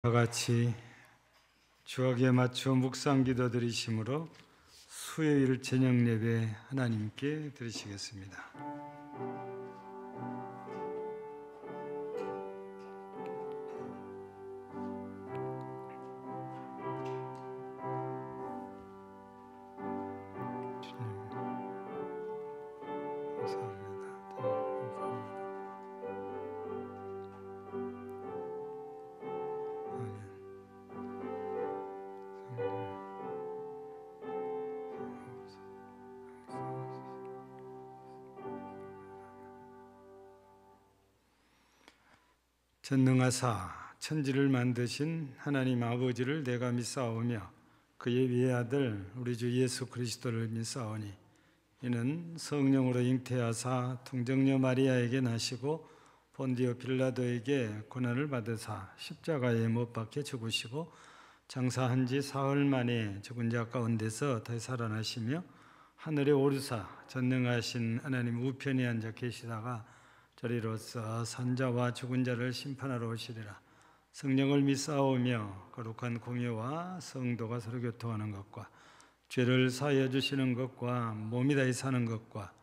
다 같이 주악에 맞춰 묵상 기도 드리심으로 수요일 저녁 예배 하나님께 드리시겠습니다. 전능하사 천지를 만드신 하나님 아버지를 내가 믿사오며 그의 외아들 우리 주 예수 그리스도를 믿사오니 이는 성령으로 잉태하사 동정녀 마리아에게 나시고 본디오 빌라도에게 고난을 받으사 십자가에 못 박혀 죽으시고 장사한 지 사흘 만에 죽은 자 가운데서 다시 살아나시며 하늘에 오르사 전능하신 하나님 우편에 앉아 계시다가 저리로서 산자와 죽은 자를 심판하러 오시리라. 성령을 믿사오며 거룩한 공예와 성도가 서로 교통하는 것과 죄를 사하여 주시는 것과 몸이 다시 사는 것과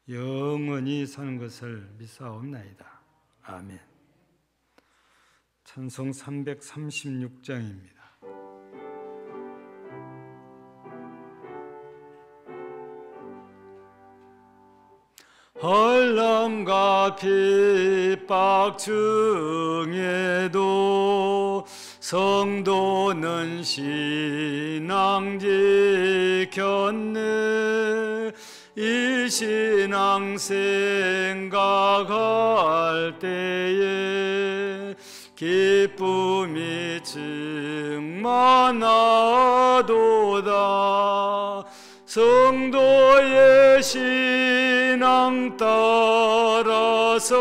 영원히 사는 것을 믿사옵나이다. 아멘. 찬송 336장입니다. 헐렁과 핍박 중에도 성도는 신앙 지켰네. 이 신앙 생각할 때에 기쁨이 충만하도다. 성도의 신앙 따라서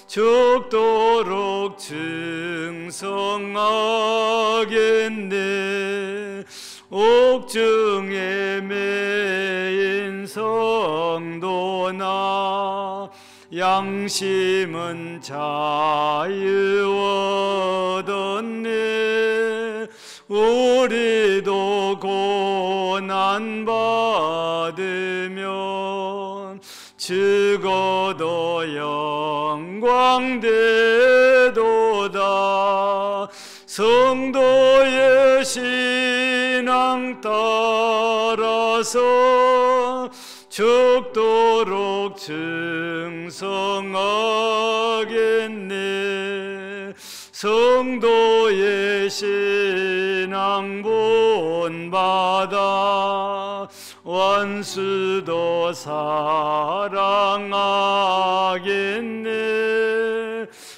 죽도록 충성하겠네. 옥중에 매인 성도나 양심은 자유 얻었네. 우리도 고난 받으면 죽어도 영광 되도다. 성도의 신앙 따라서 죽도록 충성하겠네. 성도의 신앙 본받아 원수도 사랑하겠네.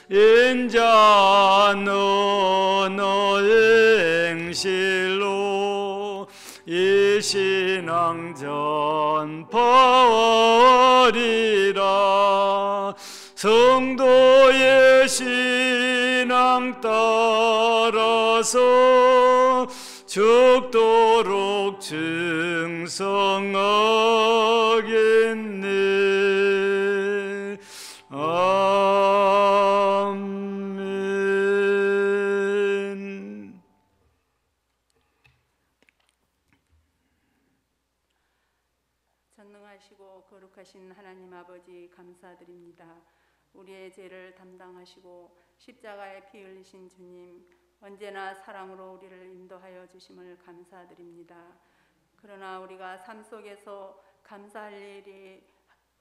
인자 너의 행실로 이 신앙 전파하리라. 성도의 신앙 따라서 죽도록 충성하겠네. 아멘. 전능하시고 거룩하신 하나님 아버지 감사드립니다. 우리의 죄를 담당하시고 십자가에 피 흘리신 주님, 언제나 사랑으로 우리를 인도하여 주심을 감사드립니다. 그러나 우리가 삶 속에서 감사할 일이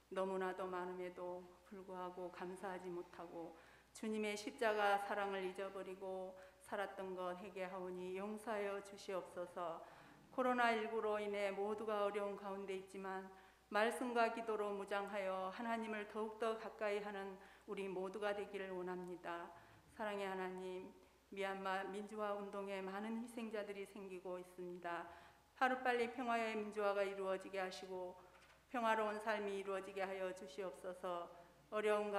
너무나도 많음에도 불구하고 감사하지 못하고 주님의 십자가 사랑을 잊어버리고 살았던 것 회개하오니 용서하여 주시옵소서. 코로나19로 인해 모두가 어려운 가운데 있지만 말씀과 기도로 무장하여 하나님을 더욱더 가까이 하는 우리 모두가 되기를 원합니다. 사랑의 하나님, 미얀마 민주화 운동에 많은 희생자들이 생기고 있습니다. 하루빨리 평화의 민주화가 이루어지게 하시고 평화로운 삶이 이루어지게 하여 주시옵소서. 어려운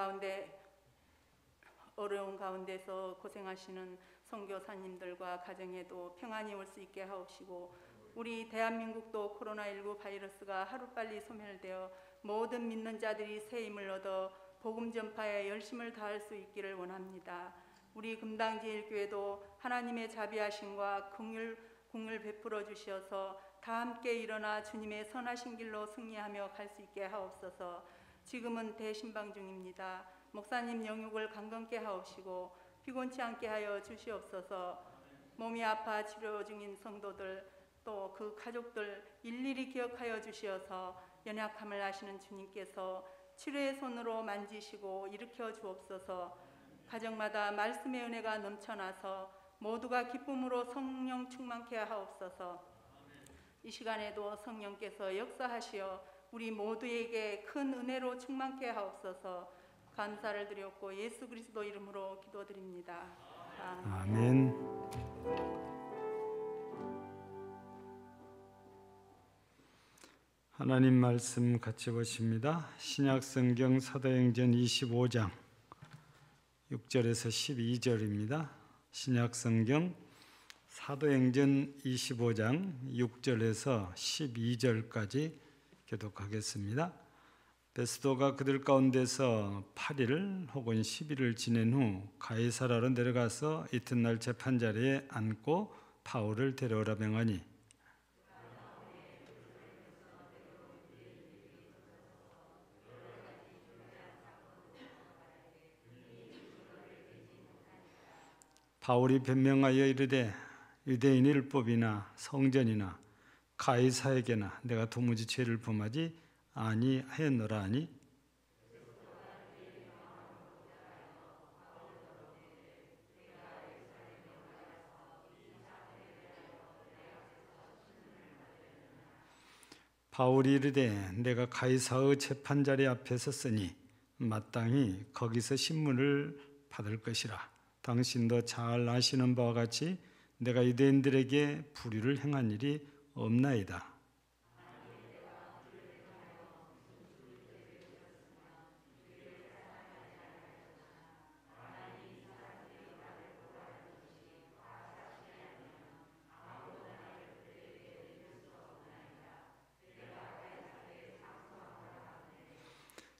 가운데서 고생하시는 선교사님들과 가정에도 평안이 올 수 있게 하옵시고, 우리 대한민국도 코로나19 바이러스가 하루빨리 소멸되어 모든 믿는 자들이 새 힘을 얻어 복음 전파에 열심을 다할 수 있기를 원합니다. 우리 금당제일교회도 하나님의 자비하심과 긍휼 베풀어 주시어서 다 함께 일어나 주님의 선하신 길로 승리하며 갈 수 있게 하옵소서. 지금은 대신방 중입니다. 목사님 영육을 강건케 하옵시고 피곤치 않게 하여 주시옵소서. 몸이 아파 치료 중인 성도들 또 그 가족들 일일이 기억하여 주시어서 연약함을 아시는 주님께서 치료의 손으로 만지시고 일으켜 주옵소서. 가정마다 말씀의 은혜가 넘쳐나서 모두가 기쁨으로 성령 충만케 하옵소서. 이 시간에도 성령께서 역사하시어 우리 모두에게 큰 은혜로 충만케 하옵소서. 감사를 드렸고 예수 그리스도 이름으로 기도드립니다. 아멘. 하나님 말씀 같이 보십니다. 신약성경 사도행전 25장 6절에서 12절입니다. 신약성경 사도행전 25장 6절에서 12절까지 교독하겠습니다. 베스도가 그들 가운데서 8일 혹은 10일을 지낸 후 가이사라로 내려가서 이튿날 재판자리에 앉고 바울을 데려오라 명하니 바울이 변명하여 이르되 유대인 율법이나 성전이나 가이사에게나 내가 도무지 죄를 범하지 아니하였노라 하니 바울이 이르되 내가 가이사의 재판자리 앞에 섰으니 마땅히 거기서 신문을 받을 것이라. 당신도 잘 아시는 바와 같이 내가 유대인들에게 불의를 행한 일이 없나이다.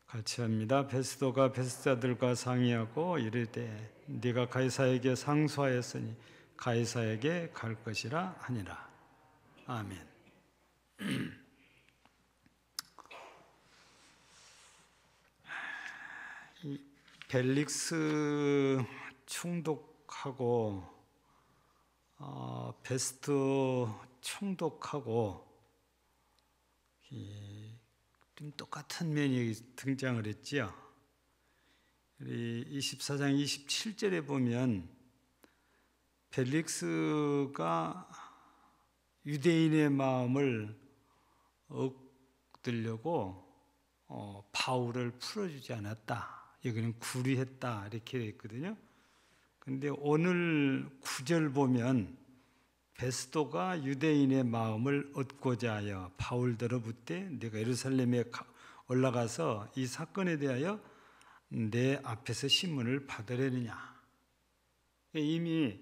같이 합니다. 베스도가 베스자들과 상의하고 이르되 네가 가이사에게 상소하였으니 가이사에게 갈 것이라 하니라. 아멘. 벨릭스 총독하고 베스트 총독하고 좀 똑같은 면이 등장을 했지요. 24장 27절에 보면 벨릭스가 유대인의 마음을 얻으려고 바울을 풀어주지 않았다. 여기는 구리했다 이렇게 되어 있거든요. 그런데 오늘 9절 보면 베스도가 유대인의 마음을 얻고자 하여 바울더러 묻되 네가 예루살렘에 올라가서 이 사건에 대하여 내 앞에서 신문을 받으려느냐. 이미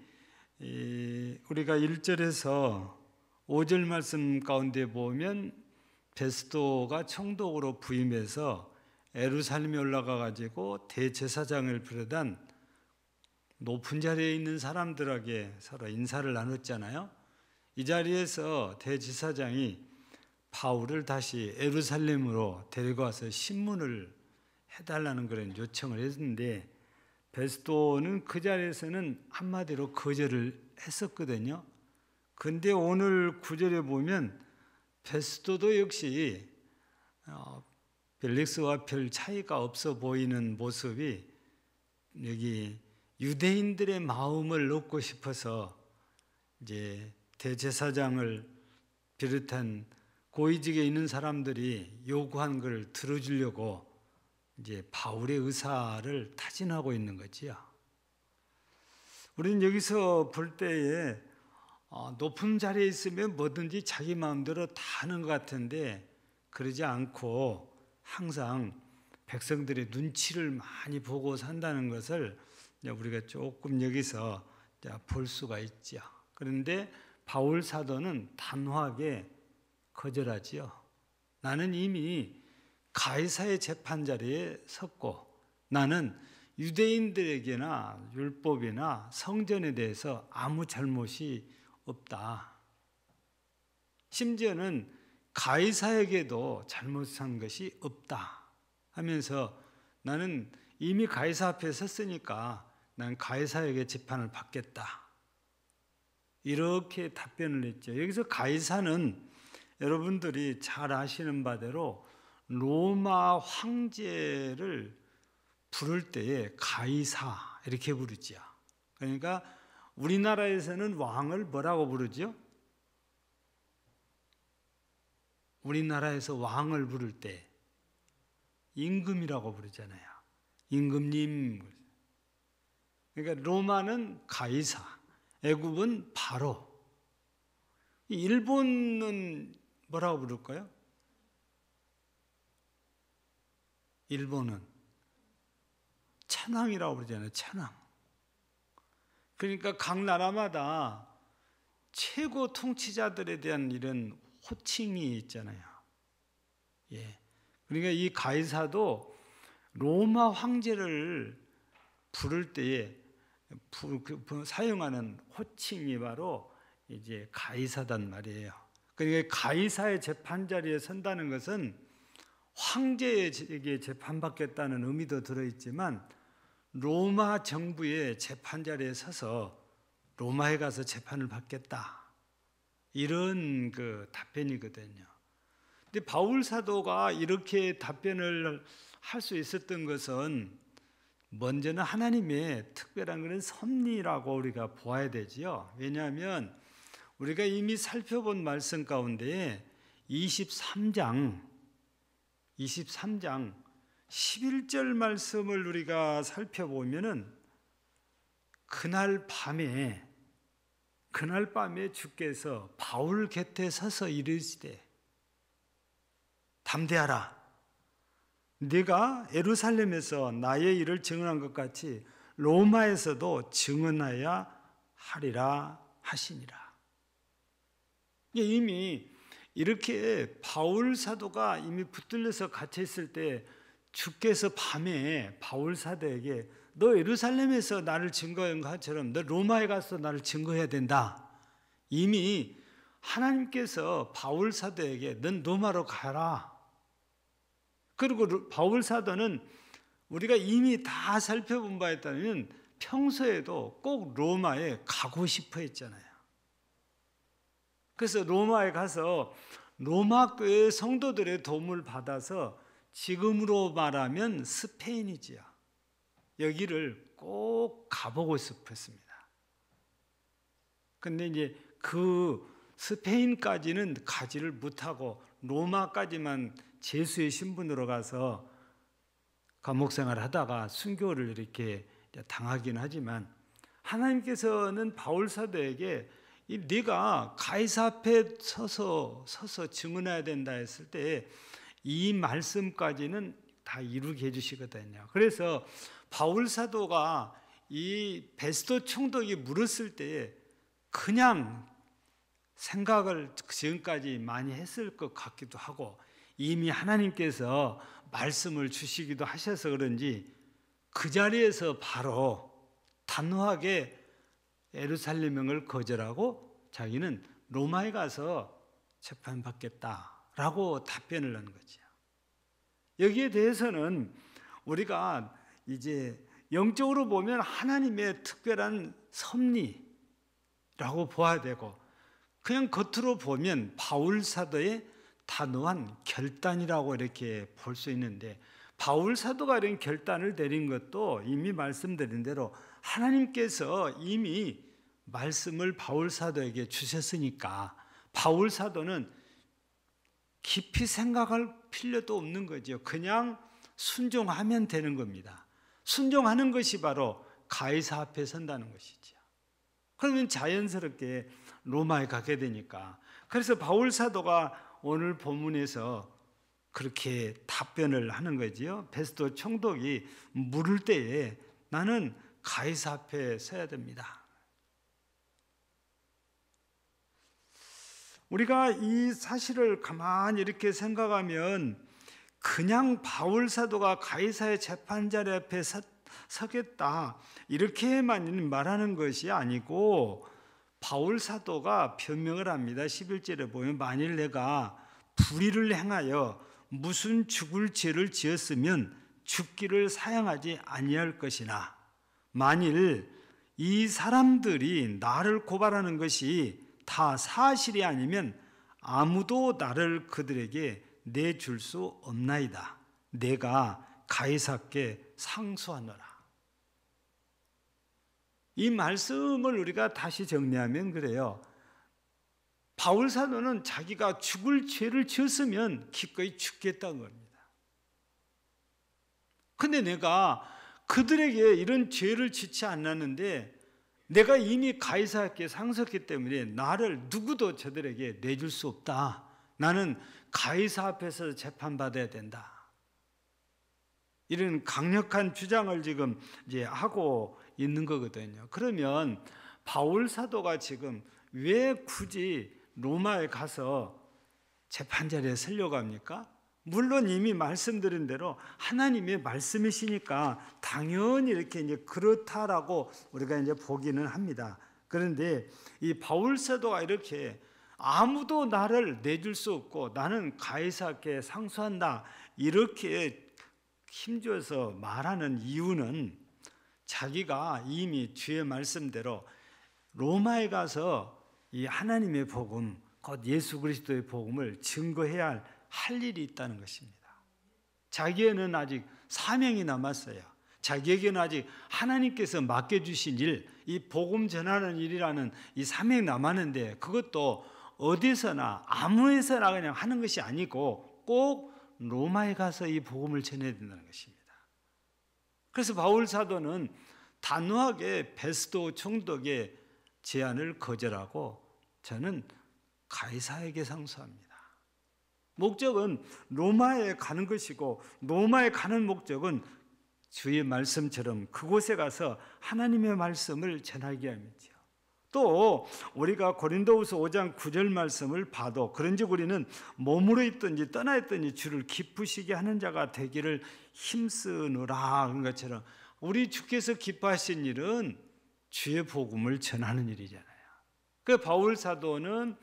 우리가 1절에서 5절 말씀 가운데 보면 베스도가 총독으로 부임해서 예루살렘에 올라가 가지고 대제사장을 비롯한 높은 자리에 있는 사람들에게 서로 인사를 나눴잖아요. 이 자리에서 대제사장이 바울을 다시 예루살렘으로 데리고 와서 신문을 해달라는 그런 요청을 했는데 베스도는 그 자리에서는 한마디로 거절을 했었거든요. 그런데 오늘 9절에 보면 베스도도 역시 벨릭스와 별 차이가 없어 보이는 모습이 여기 유대인들의 마음을 얻고 싶어서 이제 대제사장을 비롯한 고위직에 있는 사람들이 요구한 것을 들어주려고 이제 바울의 의사를 타진하고 있는 거지요. 우리는 여기서 볼 때에 높은 자리에 있으면 뭐든지 자기 마음대로 다 하는 것 같은데 그러지 않고 항상 백성들의 눈치를 많이 보고 산다는 것을 우리가 조금 여기서 볼 수가 있죠. 그런데 바울 사도는 단호하게 거절하지요. 나는 이미 가이사의 재판 자리에 섰고 나는 유대인들에게나 율법이나 성전에 대해서 아무 잘못이 없다. 심지어는 가이사에게도 잘못한 것이 없다 하면서 나는 이미 가이사 앞에 섰으니까 난 가이사에게 재판을 받겠다. 이렇게 답변을 했죠. 여기서 가이사는 여러분들이 잘 아시는 바대로 로마 황제를 부를 때에 가이사 이렇게 부르죠. 그러니까 우리나라에서는 왕을 뭐라고 부르죠? 우리나라에서 왕을 부를 때 임금이라고 부르잖아요. 임금님. 그러니까 로마는 가이사, 애굽은 바로. 일본은 뭐라고 부를까요? 일본은 천황이라고 부르잖아요. 천황. 그러니까 각 나라마다 최고 통치자들에 대한 이런 호칭이 있잖아요. 예. 그러니까 이 가이사도 로마 황제를 부를 때에 사용하는 호칭이 바로 이제 가이사단 말이에요. 그러니까 가이사의 재판 자리에 선다는 것은 황제에게 재판받겠다는 의미도 들어있지만 로마 정부의 재판 자리에 서서 로마에 가서 재판을 받겠다. 이런 그 답변이거든요. 근데 바울 사도가 이렇게 답변을 할 수 있었던 것은 먼저는 하나님의 특별한 그런 섭리라고 우리가 보아야 되지요. 왜냐하면 우리가 이미 살펴본 말씀 가운데 23장 11절 말씀을 우리가 살펴보면은 그날 밤에 주께서 바울 곁에 서서 이르시되 담대하라. 네가 예루살렘에서 나의 일을 증언한 것 같이 로마에서도 증언하여야 하리라 하시니라. 이미 이렇게 바울 사도가 이미 붙들려서 갇혀 있을 때 주께서 밤에 바울 사도에게 너 예루살렘에서 나를 증거한 것처럼 너 로마에 가서 나를 증거해야 된다. 이미 하나님께서 바울 사도에게 넌 로마로 가라. 그리고 바울 사도는 우리가 이미 다 살펴본 바에 따르면 평소에도 꼭 로마에 가고 싶어 했잖아요. 그래서 로마에 가서 로마 교회 성도들의 도움을 받아서 지금으로 말하면 스페인이지요. 여기를 꼭 가보고 싶었습니다. 근데 이제 그 스페인까지는 가지를 못하고 로마까지만 제수의 신분으로 가서 감옥 생활을 하다가 순교를 이렇게 당하긴 하지만 하나님께서는 바울 사도에게 네가 가이사 앞에 서서 증언해야 된다 했을 때 이 말씀까지는 다 이루게 해주시거든요. 그래서 바울 사도가 이 베스도 총독이 물었을 때 그냥 생각을 지금까지 많이 했을 것 같기도 하고 이미 하나님께서 말씀을 주시기도 하셔서 그런지 그 자리에서 바로 단호하게 예루살렘을 거절하고 자기는 로마에 가서 재판받겠다라고 답변을 한 거죠. 여기에 대해서는 우리가 이제 영적으로 보면 하나님의 특별한 섭리라고 보아야 되고 그냥 겉으로 보면 바울 사도의 단호한 결단이라고 이렇게 볼 수 있는데 바울 사도가 이런 결단을 내린 것도 이미 말씀드린 대로 하나님께서 이미 말씀을 바울 사도에게 주셨으니까 바울 사도는 깊이 생각할 필요도 없는 거죠. 그냥 순종하면 되는 겁니다. 순종하는 것이 바로 가이사 앞에 선다는 것이죠. 그러면 자연스럽게 로마에 가게 되니까. 그래서 바울 사도가 오늘 본문에서 그렇게 답변을 하는 거지요. 베스도 총독이 물을 때에 나는 가이사 앞에 서야 됩니다. 우리가 이 사실을 가만히 이렇게 생각하면 그냥 바울 사도가 가이사의 재판자리 앞에 서겠다 이렇게만 말하는 것이 아니고 바울 사도가 변명을 합니다. 11절에 보면 만일 내가 불의를 행하여 무슨 죽을 죄를 지었으면 죽기를 사양하지 아니할 것이나 만일 이 사람들이 나를 고발하는 것이 다 사실이 아니면 아무도 나를 그들에게 내줄 수 없나이다. 내가 가이사께 상수하노라. 이 말씀을 우리가 다시 정리하면 그래요. 바울 사도는 자기가 죽을 죄를 지었으면 기꺼이 죽겠다는 겁니다. 근데 내가 그들에게 이런 죄를 짓지 않았는데 내가 이미 가이사에게 상속했기 때문에 나를 누구도 저들에게 내줄 수 없다. 나는 가이사 앞에서 재판받아야 된다. 이런 강력한 주장을 지금 이제 하고 있는 거거든요. 그러면 바울 사도가 지금 왜 굳이 로마에 가서 재판 자리에 서려고 합니까? 물론 이미 말씀드린 대로 하나님의 말씀이시니까 당연히 이렇게 이제 그렇다라고 우리가 이제 보기는 합니다. 그런데 이 바울 사도가 이렇게 아무도 나를 내줄 수 없고 나는 가이사께 상수한다 이렇게 힘줘서 말하는 이유는 자기가 이미 주의 말씀대로 로마에 가서 이 하나님의 복음, 곧 예수 그리스도의 복음을 증거해야 할 일이 있다는 것입니다. 자기에는 아직 사명이 남았어요. 자기에게는 아직 하나님께서 맡겨주신 일, 이 복음 전하는 일이라는 이 사명이 남았는데 그것도 어디서나 아무에서나 그냥 하는 것이 아니고 꼭 로마에 가서 이 복음을 전해야 된다는 것입니다. 그래서 바울 사도는 단호하게 베스도 총독의 제안을 거절하고 저는 가이사에게 상수합니다. 목적은 로마에 가는 것이고 로마에 가는 목적은 주의 말씀처럼 그곳에 가서 하나님의 말씀을 전하게 합니다. 또 우리가 고린도후서 5장 9절 말씀을 봐도 그런즉 우리는 몸으로 있든지 떠나 있든지 주를 기쁘시게 하는 자가 되기를 힘쓰노라 그런 것처럼 우리 주께서 기뻐하신 일은 주의 복음을 전하는 일이잖아요. 그 바울 사도는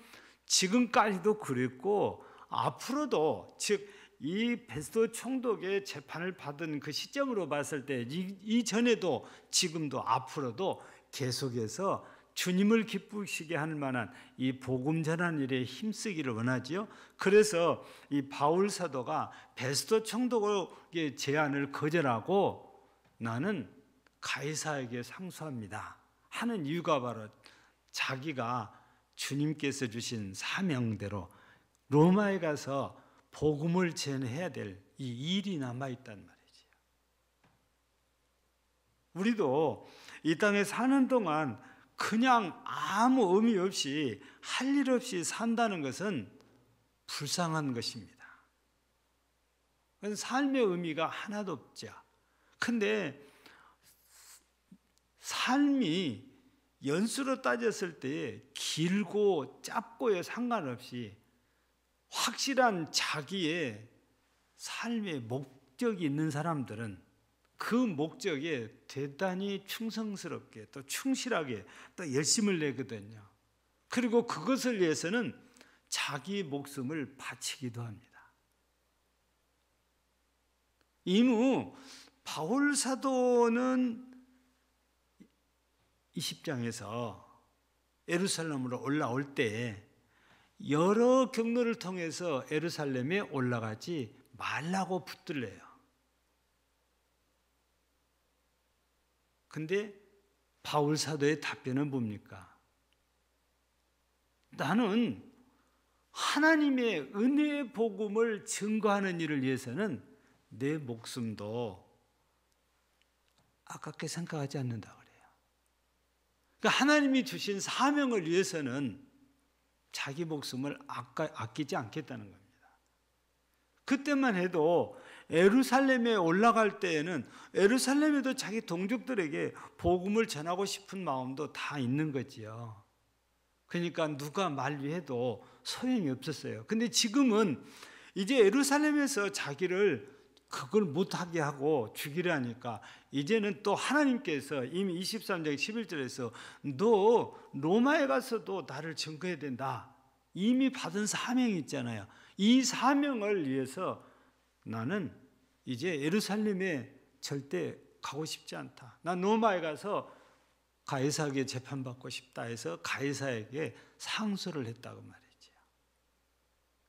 지금까지도 그랬고 앞으로도 즉 이 베스도 총독의 재판을 받은 그 시점으로 봤을 때 이전에도 지금도 앞으로도 계속해서 주님을 기쁘시게 할 만한 이 복음 전하는 일에 힘쓰기를 원하지요. 그래서 이 바울 사도가 베스도 총독의 제안을 거절하고 나는 가이사에게 상수합니다 하는 이유가 바로 자기가 주님께서 주신 사명대로 로마에 가서 복음을 전해야 될 이 일이 남아있단 말이죠. 우리도 이 땅에 사는 동안 그냥 아무 의미 없이 할 일 없이 산다는 것은 불쌍한 것입니다. 삶의 의미가 하나도 없죠. 근데 삶이 연수로 따졌을 때 길고 짧고에 상관없이 확실한 자기의 삶의 목적이 있는 사람들은 그 목적에 대단히 충성스럽게 또 충실하게 또 열심을 내거든요. 그리고 그것을 위해서는 자기 목숨을 바치기도 합니다. 이무 바울 사도는 20장에서 예루살렘으로 올라올 때 여러 경로를 통해서 예루살렘에 올라가지 말라고 붙들려요. 근데 바울 사도의 답변은 뭡니까? 나는 하나님의 은혜의 복음을 증거하는 일을 위해서는 내 목숨도 아깝게 생각하지 않는다 그래요. 그러니까 하나님이 주신 사명을 위해서는 자기 목숨을 아끼지 않겠다는 겁니다. 그때만 해도 예루살렘에 올라갈 때에는 예루살렘에도 자기 동족들에게 복음을 전하고 싶은 마음도 다 있는 거지요. 그러니까 누가 만류해도 소용이 없었어요. 근데 지금은 이제 예루살렘에서 자기를 그걸 못하게 하고 죽이려 하니까 이제는 또 하나님께서 이미 23장 11절에서 너 로마에 가서도 나를 증거해야 된다. 이미 받은 사명이 있잖아요. 이 사명을 위해서 나는 이제 예루살렘에 절대 가고 싶지 않다. 난 로마에 가서 가이사에게 재판받고 싶다 해서 가이사에게 상소를 했다고 말이죠.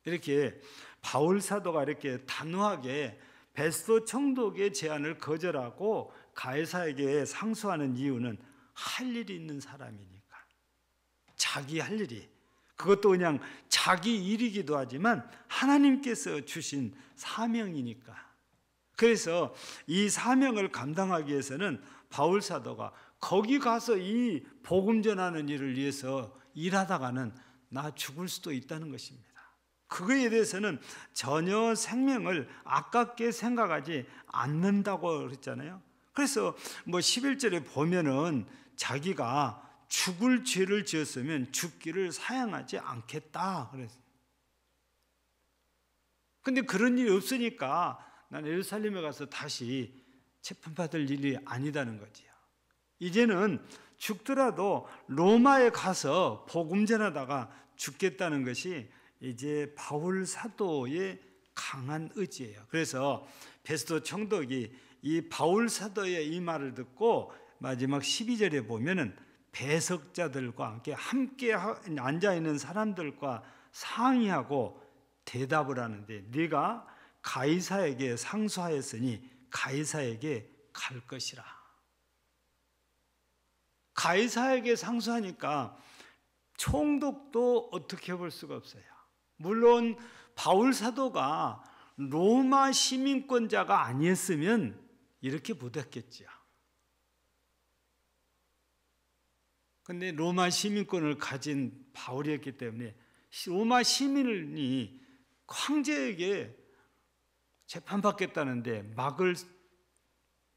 이렇게 바울 사도가 이렇게 단호하게 베스도 총독의 제안을 거절하고 가이사에게 상소하는 이유는 할 일이 있는 사람이니까. 자기 할 일이. 그것도 그냥 자기 일이기도 하지만 하나님께서 주신 사명이니까. 그래서 이 사명을 감당하기 위해서는 바울 사도가 거기 가서 이 복음 전하는 일을 위해서 일하다가는 나 죽을 수도 있다는 것입니다. 그거에 대해서는 전혀 생명을 아깝게 생각하지 않는다고 그랬잖아요. 그래서 11절에 보면은 자기가 죽을 죄를 지었으면 죽기를 사양하지 않겠다 그랬어요. 근데 그런 일이 없으니까 난 예루살렘에 가서 다시 재판받을 일이 아니다는 거지요. 이제는 죽더라도 로마에 가서 복음 전하다가 죽겠다는 것이 이제 바울 사도의 강한 의지예요. 그래서 베스도 총독이 이 바울 사도의 이 말을 듣고 마지막 12절에 보면은 배석자들과 함께 앉아 있는 사람들과 상의하고 대답을 하는데 네가 가이사에게 상소하였으니 가이사에게 갈 것이라. 가이사에게 상소하니까 총독도 어떻게 볼 수가 없어요. 물론 바울 사도가 로마 시민권자가 아니었으면 이렇게 못했겠죠. 그런데 로마 시민권을 가진 바울이었기 때문에 로마 시민이 황제에게 재판받겠다는데 막을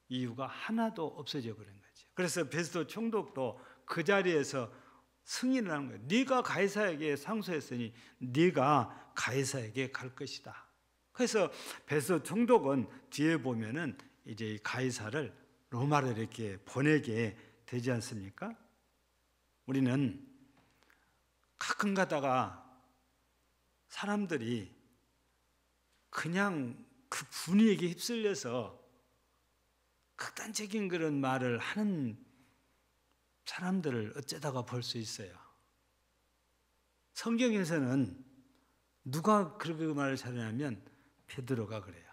이유가 하나도 없어져 버린 거죠. 그래서 베스도 총독도 그 자리에서 승인을 하는 거예요. 네가 가이사에게 상소했으니 네가 가이사에게 갈 것이다. 그래서 베스도 총독은 뒤에 보면은 이제 가이사를 로마로 이렇게 보내게 되지 않습니까? 우리는 가끔 가다가 사람들이 그냥 그 분위기에 휩쓸려서 극단적인 그런 말을 하는 사람들을 어쩌다가 볼 수 있어요. 성경에서는 누가 그렇게 말을 잘하냐면 베드로가 그래요.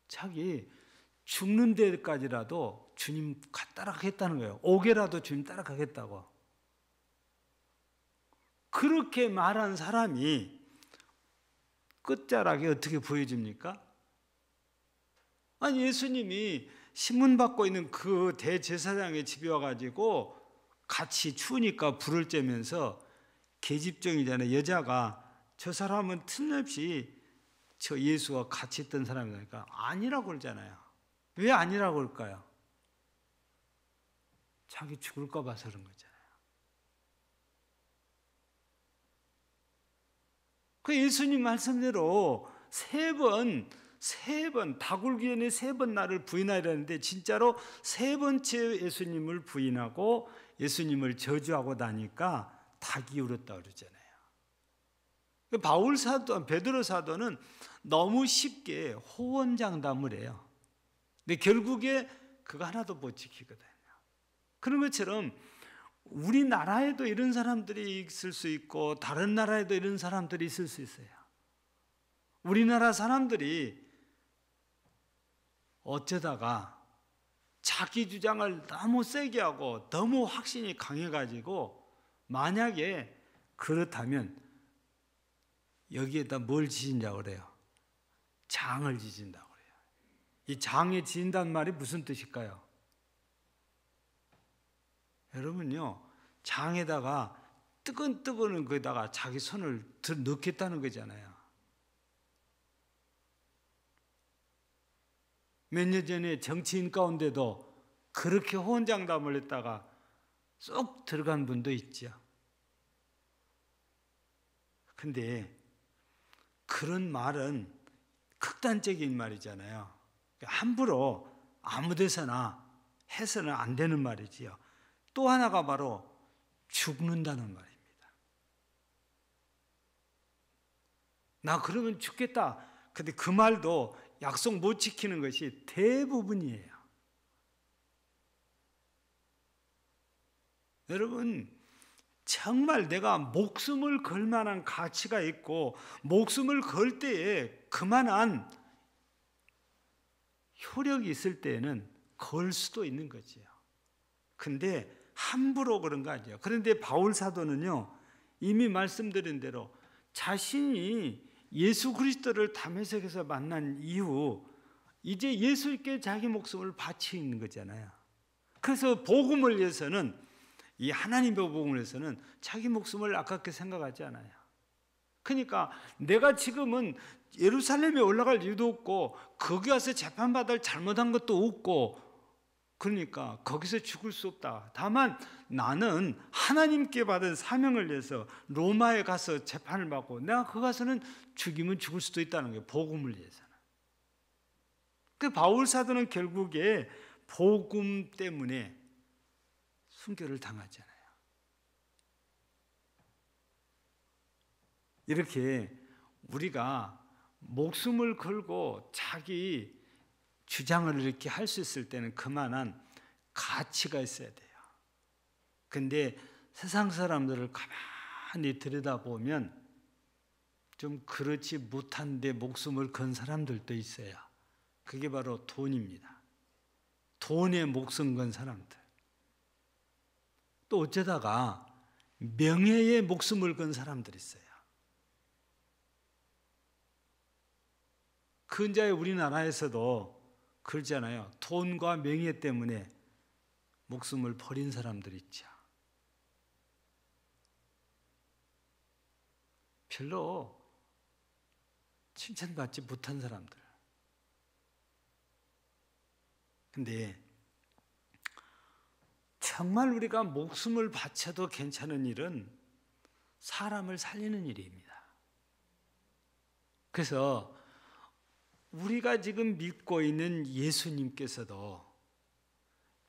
자기 죽는 데까지라도 주님 따라가겠다는 거예요. 오게라도 주님 따라가겠다고. 그렇게 말한 사람이 끝자락에 어떻게 보여집니까? 아니 예수님이 신문 받고 있는 그 대제사장의 집에 와가지고 같이 추우니까 불을 쬐면서 계집종이잖아요. 여자가 저 사람은 틀림없이 저 예수와 같이 있던 사람이니까 아니라고 그러잖아요. 왜 아니라고 그럴까요? 자기 죽을까 봐서 그런 거잖아요. 그 예수님 말씀대로 세 번 다굴기에는 3번 나를 부인하려는데 진짜로 3번째 예수님을 부인하고 예수님을 저주하고 나니까 닭이 울었다 그러잖아요. 바울 사도, 베드로 사도는 너무 쉽게 호언장담을 해요. 근데 결국에 그거 하나도 못 지키거든요. 그런 것처럼 우리나라에도 이런 사람들이 있을 수 있고 다른 나라에도 이런 사람들이 있을 수 있어요. 우리나라 사람들이 어쩌다가 자기 주장을 너무 세게 하고 너무 확신이 강해가지고 만약에 그렇다면 여기에다 뭘 지진다고 그래요? 장을 지진다고 그래요. 이 장에 지진다는 말이 무슨 뜻일까요? 여러분요, 장에다가 뜨끈뜨끈한 거에다가 자기 손을 넣겠다는 거잖아요. 몇 년 전에 정치인 가운데도 그렇게 호언장담을 했다가 쏙 들어간 분도 있죠. 근데 그런 말은 극단적인 말이잖아요. 함부로 아무 데서나 해서는 안 되는 말이지요. 또 하나가 바로 죽는다는 말입니다. 나 그러면 죽겠다. 근데 그 말도 약속 못 지키는 것이 대부분이에요. 여러분, 정말 내가 목숨을 걸 만한 가치가 있고 목숨을 걸 때에 그만한 효력이 있을 때에는 걸 수도 있는 거지요. 근데 함부로 그런 거 아니에요. 그런데 바울 사도는요, 이미 말씀드린 대로 자신이 예수 그리스도를 다메섹에서 만난 이후 이제 예수께 자기 목숨을 바치 있는 거잖아요. 그래서 복음을 위해서는, 이 하나님의 복음을 위해서는 자기 목숨을 아깝게 생각하지 않아요. 그러니까 내가 지금은 예루살렘에 올라갈 이유도 없고 거기 가서 재판받을 잘못한 것도 없고, 그러니까 거기서 죽을 수 없다. 다만 나는 하나님께 받은 사명을 위해서 로마에 가서 재판을 받고 내가 거기 가서는 죽이면 죽을 수도 있다는 거예요. 복음을 위해서는. 그 바울 사도는 결국에 복음 때문에 순교를 당하잖아요. 이렇게 우리가 목숨을 걸고 자기 주장을 이렇게 할 수 있을 때는 그만한 가치가 있어야 돼요. 근데 세상 사람들을 가만히 들여다보면 좀 그렇지 못한데 목숨을 건 사람들도 있어요. 그게 바로 돈입니다. 돈에 목숨 건 사람들. 또 어쩌다가 명예에 목숨을 건 사람들이 있어요. 근자에 우리나라에서도 그러잖아요. 돈과 명예 때문에 목숨을 버린 사람들이 있죠. 별로 칭찬받지 못한 사람들. 근데 정말 우리가 목숨을 바쳐도 괜찮은 일은 사람을 살리는 일입니다. 그래서 우리가 지금 믿고 있는 예수님께서도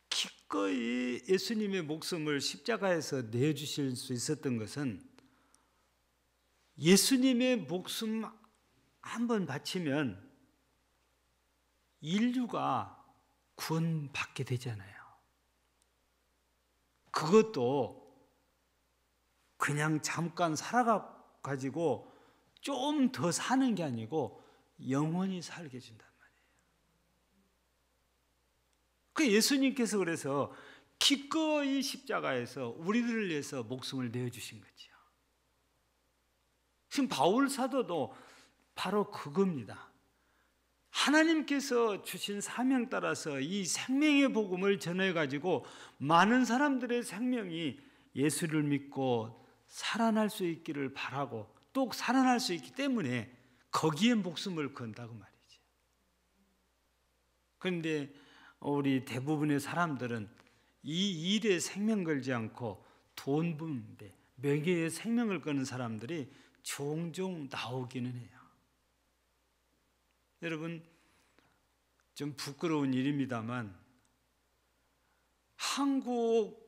기꺼이 예수님의 목숨을 십자가에서 내주실 수 있었던 것은 예수님의 목숨 한번 바치면 인류가 구원받게 되잖아요. 그것도 그냥 잠깐 살아가지고 좀 더 사는 게 아니고 영원히 살게 해준단 말이에요. 그 예수님께서 그래서 기꺼이 십자가에서 우리들을 위해서 목숨을 내어주신 거죠. 지금 바울 사도도 바로 그겁니다. 하나님께서 주신 사명 따라서 이 생명의 복음을 전해가지고 많은 사람들의 생명이 예수를 믿고 살아날 수 있기를 바라고 또 살아날 수 있기 때문에 거기에 목숨을 건다고 말이죠. 그런데 우리 대부분의 사람들은 이 일에 생명 걸지 않고 돈 버는데 명예에 생명을 거는 사람들이 종종 나오기는 해요. 여러분, 좀 부끄러운 일입니다만 한국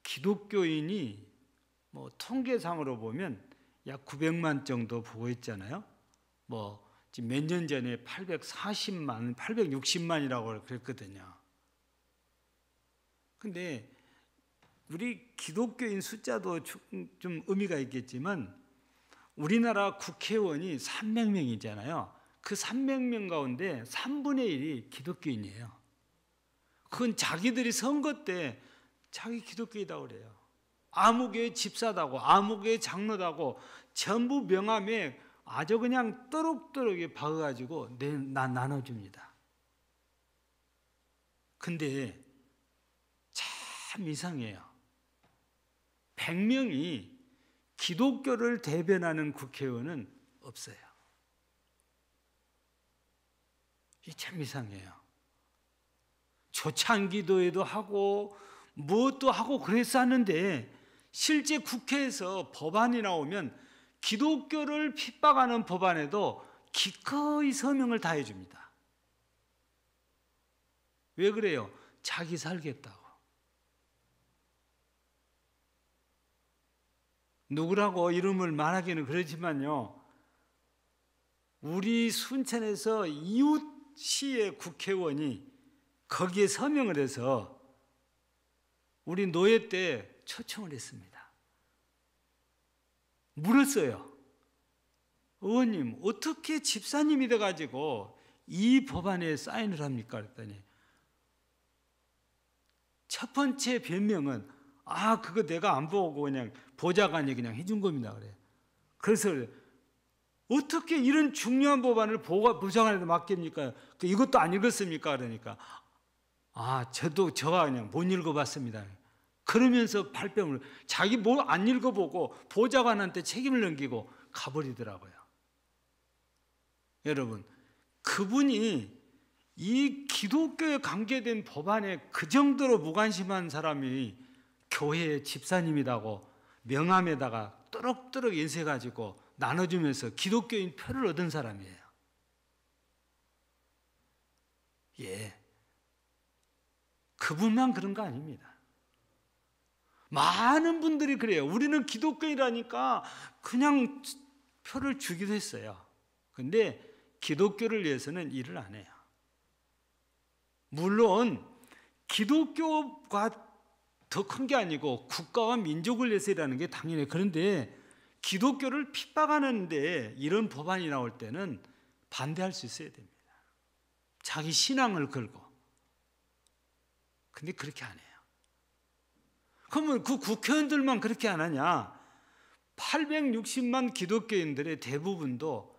기독교인이 통계상으로 보면 약 900만 정도 보고 있잖아요. 지금 몇 년 전에 840만, 860만이라고 그랬거든요. 근데 우리 기독교인 숫자도 좀 의미가 있겠지만 우리나라 국회의원이 300명이잖아요. 그 300명 가운데 3분의 1이 기독교인이에요. 그건 자기들이 선거 때 자기 기독교이다고 그래요. 아무개 집사다고 아무개 장로다고 전부 명함에 아주 그냥 또록또록에 박아가지고 나눠줍니다. 근데 참 이상해요. 100명이 기독교를 대변하는 국회의원은 없어요. 이게 참 이상해요. 초창기도에도 하고 무엇도 하고 그랬었는데 실제 국회에서 법안이 나오면 기독교를 핍박하는 법안에도 기꺼이 서명을 다해 줍니다. 왜 그래요? 자기 살겠다고. 누구라고 이름을 말하기는 그렇지만요, 우리 순천에서 이웃시의 국회의원이 거기에 서명을 해서 우리 노예 때 초청을 했습니다. 물었어요. 의원님, 어떻게 집사님이 돼가지고 이 법안에 사인을 합니까? 그랬더니 첫 번째 변명은 그거 내가 안 보고 그냥 보좌관이 그냥 해준 겁니다. 그래. 그래서 어떻게 이런 중요한 법안을 보좌관에게 맡깁니까? 이것도 안 읽었습니까? 그러니까 저가 그냥 못 읽어봤습니다. 그러면서 발뺌을 자기 뭐 안 읽어보고 보좌관한테 책임을 넘기고 가버리더라고요. 여러분, 그분이 이 기독교에 관계된 법안에 그 정도로 무관심한 사람이 교회의 집사님이라고 명함에다가 또록또록 인쇄가지고 나눠주면서 기독교인 표를 얻은 사람이에요. 예, 그분만 그런 거 아닙니다. 많은 분들이 그래요. 우리는 기독교인이라니까 그냥 표를 주기도 했어요. 근데 기독교를 위해서는 일을 안 해요. 물론 기독교가 더 큰 게 아니고 국가와 민족을 위해서 일하는 게 당연해요. 그런데 기독교를 핍박하는데 이런 법안이 나올 때는 반대할 수 있어야 됩니다. 자기 신앙을 걸고. 근데 그렇게 안 해요. 그러면 그 국회의원들만 그렇게 안 하냐? 860만 기독교인들의 대부분도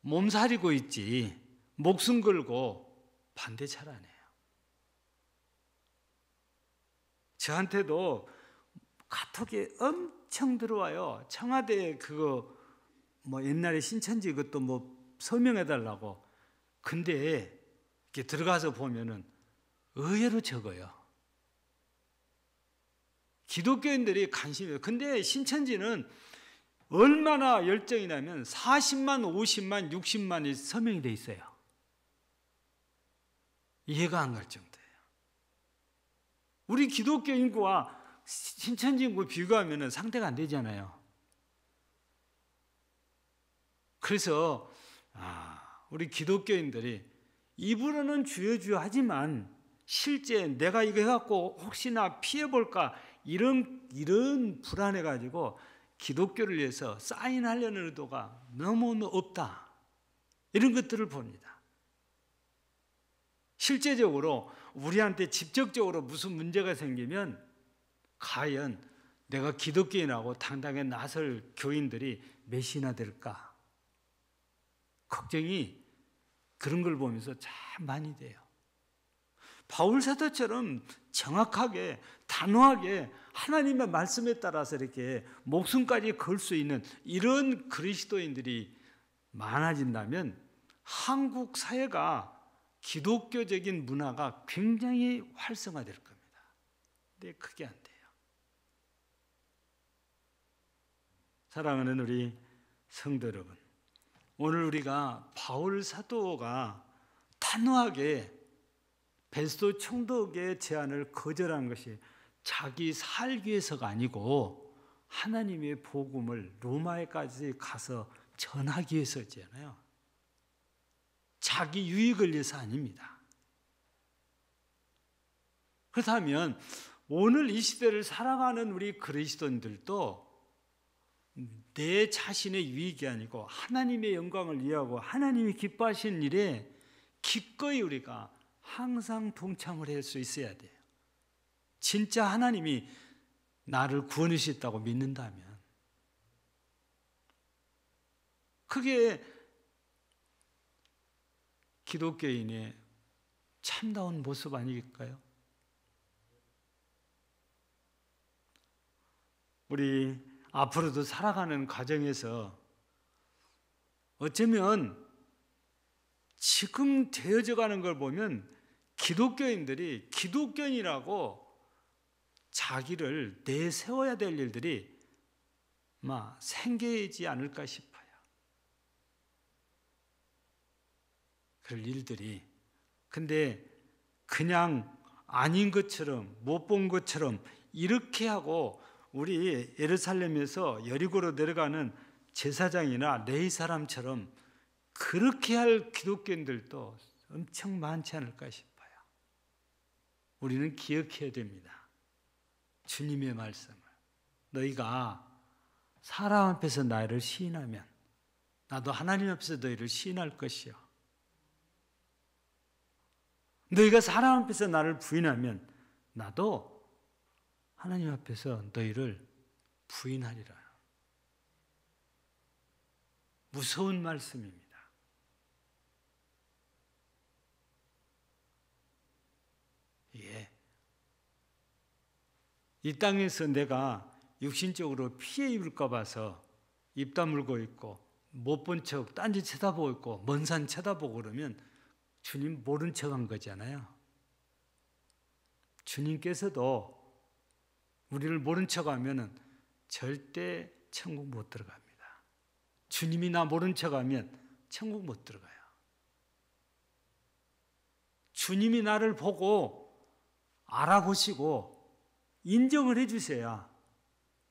몸살이고 있지 목숨 걸고 반대 잘 안 해요. 저한테도 카톡이 엄청 들어와요. 청와대 그거 옛날에 신천지 그것도 서명해달라고. 근데 이렇게 들어가서 보면은 의외로 적어요. 기독교인들이 관심이. 근데 신천지는 얼마나 열정이 나면 40만, 50만, 60만이 서명이 돼 있어요. 이해가 안 갈 정도예요. 우리 기독교 인구와 신천지 인구 비교하면 상대가 안 되잖아요. 그래서 우리 기독교인들이 입으로는 주여 주여 하지만 실제 내가 이거 해갖고 혹시나 피해볼까 이런 불안해가지고 기독교를 위해서 사인하려는 의도가 너무 없다. 이런 것들을 봅니다. 실제적으로 우리한테 직접적으로 무슨 문제가 생기면 과연 내가 기독교인하고 당당히 나설 교인들이 몇이나 될까? 걱정이 그런 걸 보면서 참 많이 돼요. 바울 사도처럼 정확하게 단호하게 하나님의 말씀에 따라서 이렇게 목숨까지 걸 수 있는 이런 그리스도인들이 많아진다면 한국 사회가 기독교적인 문화가 굉장히 활성화될 겁니다. 근데 그게 안 돼요. 사랑하는 우리 성도 여러분, 오늘 우리가 바울 사도가 단호하게 베스도 총독의 제안을 거절한 것이 자기 살기 위해서가 아니고 하나님의 복음을 로마에까지 가서 전하기 위해서잖아요. 자기 유익을 위해서 아닙니다. 그렇다면 오늘 이 시대를 살아가는 우리 그리스도인들도 내 자신의 유익이 아니고 하나님의 영광을 위하고 하나님이 기뻐하시는 일에 기꺼이 우리가 항상 동참을 할 수 있어야 돼요. 진짜 하나님이 나를 구원해 주셨다고 믿는다면 그게 기독교인의 참다운 모습 아닐까요? 우리 앞으로도 살아가는 과정에서 어쩌면 지금 되어져 가는 걸 보면 기독교인들이 기독교인이라고 자기를 내세워야 될 일들이 생기지 않을까 싶어요. 그럴 일들이. 근데 그냥 아닌 것처럼 못 본 것처럼 이렇게 하고 우리 예루살렘에서 여리고로 내려가는 제사장이나 레위 사람처럼 그렇게 할 기독교인들도 엄청 많지 않을까 싶어요. 우리는 기억해야 됩니다. 주님의 말씀을. 너희가 사람 앞에서 나를 시인하면 나도 하나님 앞에서 너희를 시인할 것이요. 너희가 사람 앞에서 나를 부인하면 나도 하나님 앞에서 너희를 부인하리라. 무서운 말씀입니다. 예. 이 땅에서 내가 육신적으로 피해 입을까 봐서 입 다물고 있고 못 본 척 딴짓 쳐다보고 있고 먼 산 쳐다보고 그러면 주님 모른 척한 거잖아요. 주님께서도 우리를 모른 척하면 절대 천국 못 들어갑니다. 주님이 나 모른 척하면 천국 못 들어가요. 주님이 나를 보고 알아보시고 인정을 해주셔야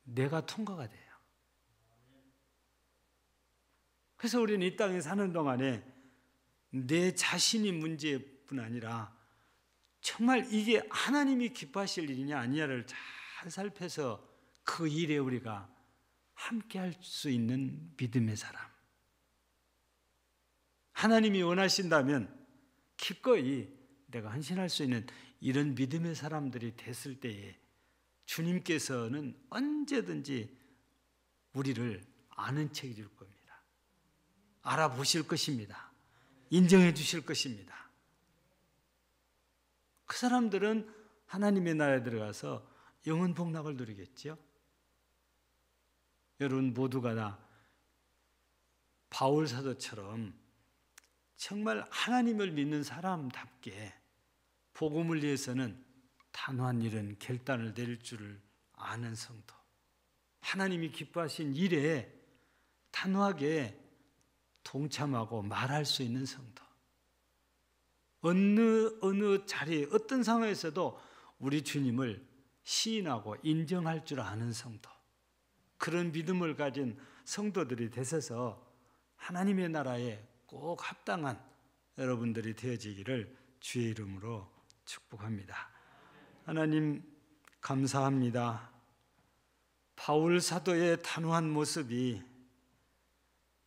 내가 통과가 돼요. 그래서 우리는 이 땅에 사는 동안에 내 자신이 문제뿐 아니라 정말 이게 하나님이 기뻐하실 일이냐 아니냐를 잘 살펴서 그 일에 우리가 함께 할 수 있는 믿음의 사람. 하나님이 원하신다면 기꺼이 내가 헌신할 수 있는 이런 믿음의 사람들이 됐을 때에 주님께서는 언제든지 우리를 아는 척 해줄 겁니다. 알아보실 것입니다. 인정해 주실 것입니다. 그 사람들은 하나님의 나라에 들어가서 영원 복락을 누리겠죠. 여러분 모두가 다 바울 사도처럼 정말 하나님을 믿는 사람답게 복음을 위해서는 단호한 일은 결단을 내릴 줄을 아는 성도, 하나님이 기뻐하신 일에 단호하게 동참하고 말할 수 있는 성도, 어느 자리에 어떤 상황에서도 우리 주님을 시인하고 인정할 줄 아는 성도, 그런 믿음을 가진 성도들이 되셔서 하나님의 나라에 꼭 합당한 여러분들이 되어지기를 주의 이름으로 축복합니다. 하나님 감사합니다. 바울 사도의 단호한 모습이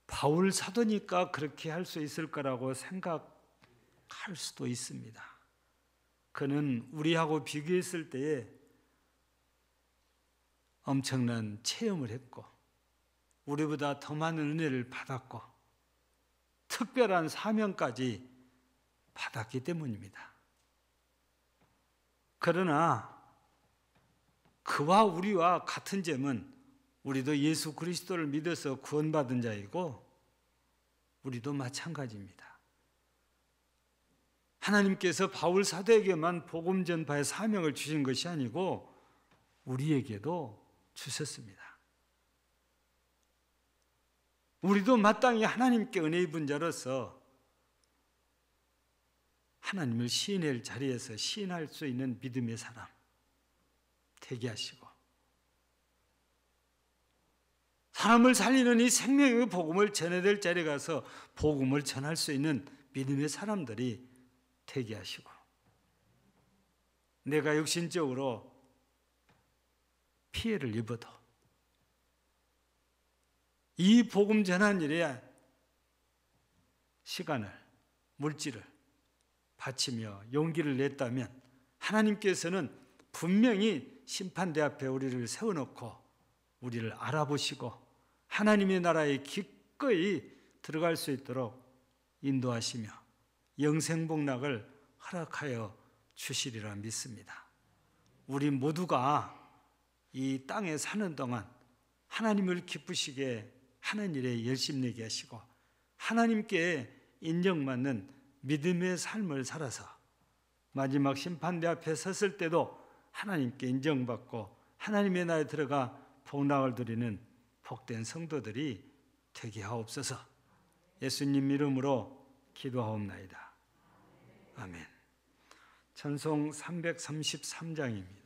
바울 사도니까 그렇게 할 수 있을 거라고 생각할 수도 있습니다. 그는 우리하고 비교했을 때에 엄청난 체험을 했고 우리보다 더 많은 은혜를 받았고 특별한 사명까지 받았기 때문입니다. 그러나 그와 우리와 같은 점은 우리도 예수 그리스도를 믿어서 구원받은 자이고 우리도 마찬가지입니다. 하나님께서 바울 사도에게만 복음 전파의 사명을 주신 것이 아니고 우리에게도 주셨습니다. 우리도 마땅히 하나님께 은혜 입은 자로서 하나님을 시인할 자리에서 시인할 수 있는 믿음의 사람 되게 하시고 사람을 살리는 이 생명의 복음을 전해야 될 자리에 가서 복음을 전할 수 있는 믿음의 사람들이 되게 하시고 내가 육신적으로 피해를 입어도 이 복음 전한 일에 시간을, 물질을 바치며 용기를 냈다면 하나님께서는 분명히 심판대 앞에 우리를 세워놓고 우리를 알아보시고 하나님의 나라에 기꺼이 들어갈 수 있도록 인도하시며 영생복락을 허락하여 주시리라 믿습니다. 우리 모두가 이 땅에 사는 동안 하나님을 기쁘시게 하는 일에 열심내게 하시고 하나님께 인정받는 믿음의 삶을 살아서 마지막 심판대 앞에 섰을 때도 하나님께 인정받고 하나님의 나라에 들어가 복락을 누리는 복된 성도들이 되게 하옵소서. 예수님 이름으로 기도하옵나이다. 아멘. 찬송 333장입니다.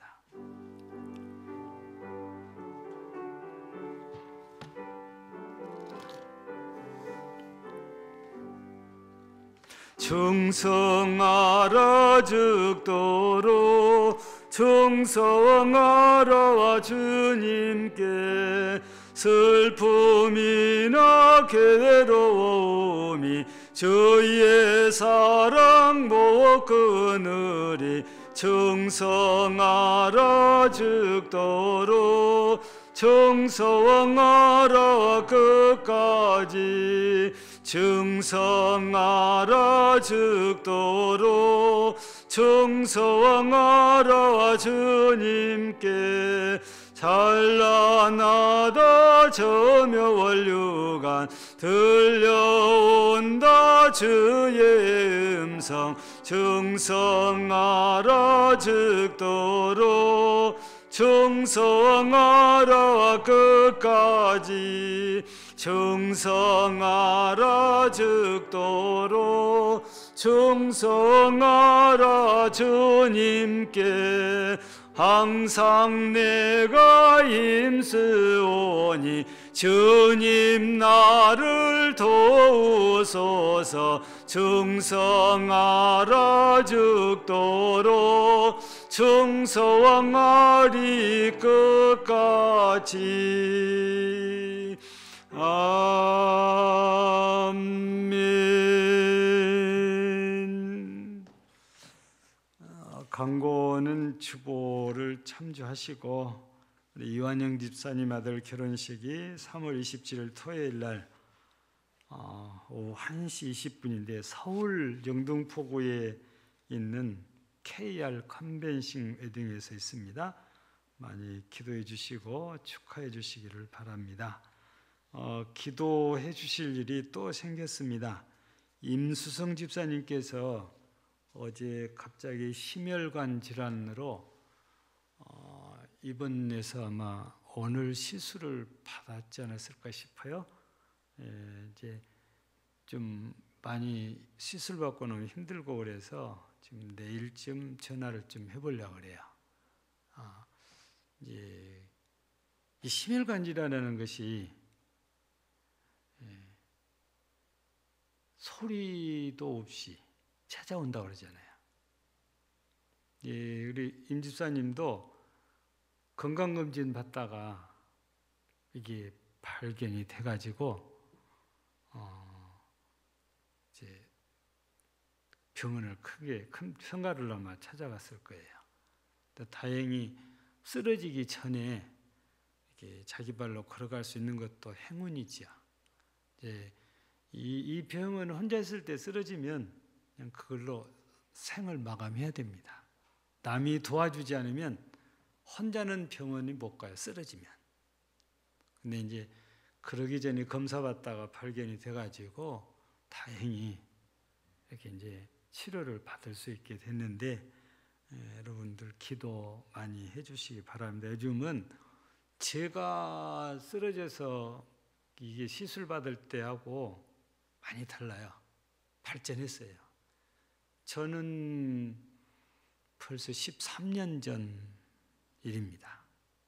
충성하라 죽도록 충성하라 주님께 슬픔이나 괴로움이 주의 사랑 못 끊으리 충성하라 죽도록 충성하라 끝까지 충성하라 죽도록 충성하라 주님께 찬란하다 저며 원류간 들려온다 주의 음성 충성하라 죽도록 충성하라 끝까지 충성하라 죽도록 충성하라 주님께 항상 내가 힘쓰오니 주님 나를 도우소서 충성하라 죽도록 충성하리 끝까지 아멘. 강고는 주보를 참조하시고 우리 이완영 집사님 아들 결혼식이 3월 27일 토요일 날 오후 1시 20분인데 서울 영등포구에 있는 KR 컨벤싱 웨딩에서 있습니다. 많이 기도해 주시고 축하해 주시기를 바랍니다. 기도해 주실 일이 또 생겼습니다. 임수성 집사님께서 어제 갑자기 심혈관 질환으로 입원해서 아마 오늘 시술을 받았지 않았을까 싶어요. 이제 좀 많이 시술 받고 너무 힘들고 그래서 지금 내일쯤 전화를 좀 해보려고 그래요. 이제 이 심혈관 질환이라는 것이 소리도 없이 찾아온다고 그러잖아요. 우리 임 집사님도 건강검진 받다가 이게 발견이 돼가지고 이제 병원을 큰 평가를 아마 찾아갔을 거예요. 다행히 쓰러지기 전에 이렇게 자기 발로 걸어갈 수 있는 것도 행운이지요. 이제 이 병은 혼자 있을 때 쓰러지면 그냥 그걸로 생을 마감해야 됩니다. 남이 도와주지 않으면 혼자는 병원에 못 가요. 쓰러지면. 근데 이제 그러기 전에 검사 받다가 발견이 돼가지고 다행히 이렇게 이제 치료를 받을 수 있게 됐는데 여러분들 기도 많이 해주시기 바랍니다. 요즘은 제가 쓰러져서 이게 시술 받을 때하고 많이 달라요. 발전했어요. 저는 벌써 13년 전 일입니다.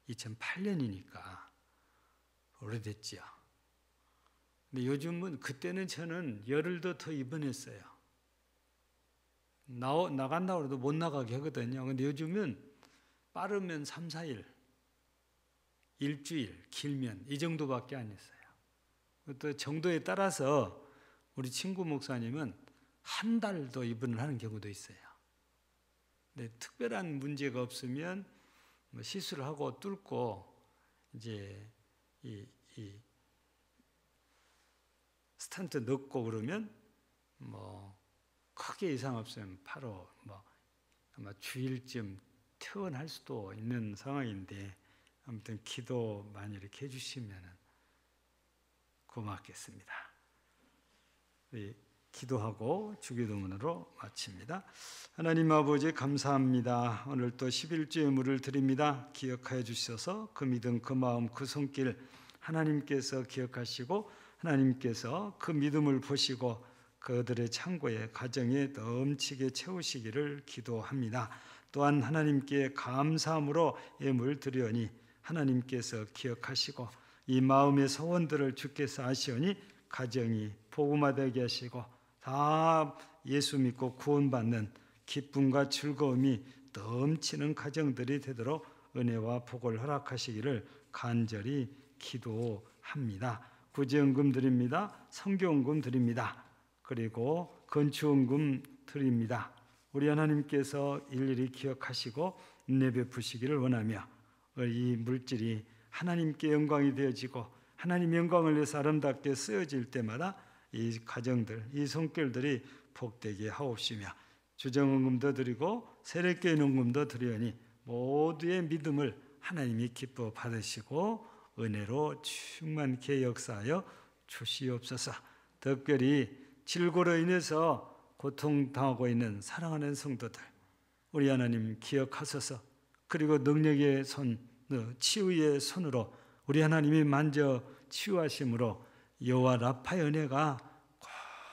2008년이니까 오래됐지요. 근데 요즘은 그때는 저는 열흘 더 입원했어요. 나간다고 해도 못 나가게 하거든요. 근데 요즘은 빠르면 3, 4일, 일주일, 길면 이 정도밖에 안 했어요. 또 정도에 따라서 우리 친구 목사님은 한 달도 입원을 하는 경우도 있어요. 근데 특별한 문제가 없으면 시술을 하고 뚫고 이제 이 스턴트 넣고 그러면 크게 이상 없으면 바로 아마 주일쯤 퇴원할 수도 있는 상황인데 아무튼 기도 많이 이렇게 해주시면 고맙겠습니다. 기도하고 주기도문으로 마칩니다. 하나님 아버지 감사합니다. 오늘 또 11주 예물을 드립니다. 기억하여 주셔서 그 믿음, 그 마음, 그 손길 하나님께서 기억하시고 하나님께서 그 믿음을 보시고 그들의 창고에 가정에 넘치게 채우시기를 기도합니다. 또한 하나님께 감사함으로 예물 드려니 하나님께서 기억하시고 이 마음의 소원들을 주께서 아시오니 가정이 복음화되게 하시고 다 예수 믿고 구원받는 기쁨과 즐거움이 넘치는 가정들이 되도록 은혜와 복을 허락하시기를 간절히 기도합니다. 구제연금 드립니다. 선교연금 드립니다. 그리고 건축연금 드립니다. 우리 하나님께서 일일이 기억하시고 은혜 베푸시기를 원하며 이 물질이 하나님께 영광이 되어지고 하나님의 영광을 위해서 아름답게 쓰여질 때마다 이 가정들, 이 손길들이 복되게 하옵시며 주정헌금도 드리고 세례교회 헌금도 드리오니 모두의 믿음을 하나님이 기뻐 받으시고 은혜로 충만케 역사하여 주시옵소서. 특별히 질고로 인해서 고통당하고 있는 사랑하는 성도들 우리 하나님 기억하소서. 그리고 능력의 손, 치유의 손으로 우리 하나님이 만져 치유하심으로 여호와 라파의 은혜가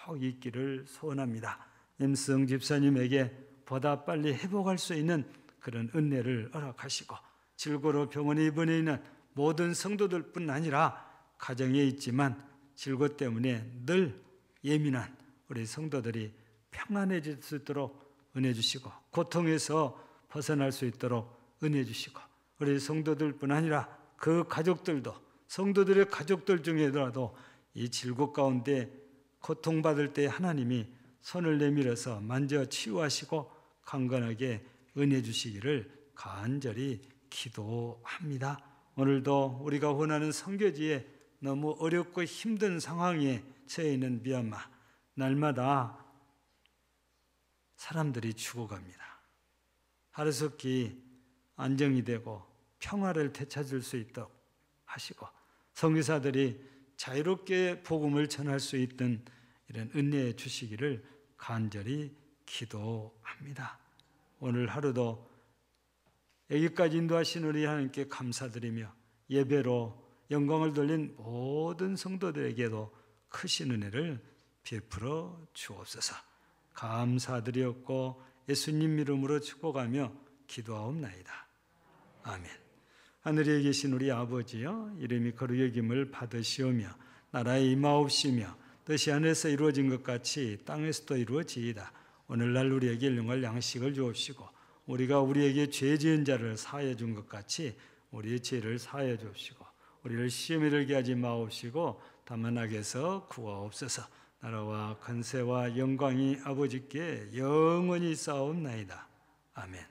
꼭 있기를 소원합니다. 임승 집사님에게 보다 빨리 회복할 수 있는 그런 은혜를 허락하시고 질고로 병원에 입원해 있는 모든 성도들뿐 아니라 가정에 있지만 질고 때문에 늘 예민한 우리 성도들이 평안해질 수 있도록 은혜 주시고 고통에서 벗어날 수 있도록 은혜 주시고 우리 성도들뿐 아니라 그 가족들도 성도들의 가족들 중에라도 이 질고 가운데 고통받을 때 하나님이 손을 내밀어서 만져 치유하시고 강건하게 은혜 주시기를 간절히 기도합니다. 오늘도 우리가 원하는 선교지에 너무 어렵고 힘든 상황에 처해 있는 미얀마 날마다 사람들이 죽어갑니다. 하루속히 안정이 되고 평화를 되찾을 수 있도록 하시고 선교사들이 자유롭게 복음을 전할 수 있는 이런 은혜 주시기를 간절히 기도합니다. 오늘 하루도 여기까지 인도하신 우리 하나님께 감사드리며 예배로 영광을 돌린 모든 성도들에게도 크신 은혜를 베풀어 주옵소서. 감사드렸고 예수님 이름으로 축복하며 기도하옵나이다. 아멘. 하늘에 계신 우리 아버지여, 이름이 거룩히 여김을 받으시오며 나라에 임하옵시며 뜻이 하늘에서 이루어진 것 같이 땅에서도 이루어지이다. 오늘날 우리에게 일용할 양식을 주옵시고 우리가 우리에게 죄 지은 자를 사하여 준 것 같이 우리의 죄를 사하여 주옵시고 우리를 시험에 들게 하지 마옵시고 다만 악에서 구하옵소서. 나라와 권세와 영광이 아버지께 영원히 쌓옵나이다. 아멘.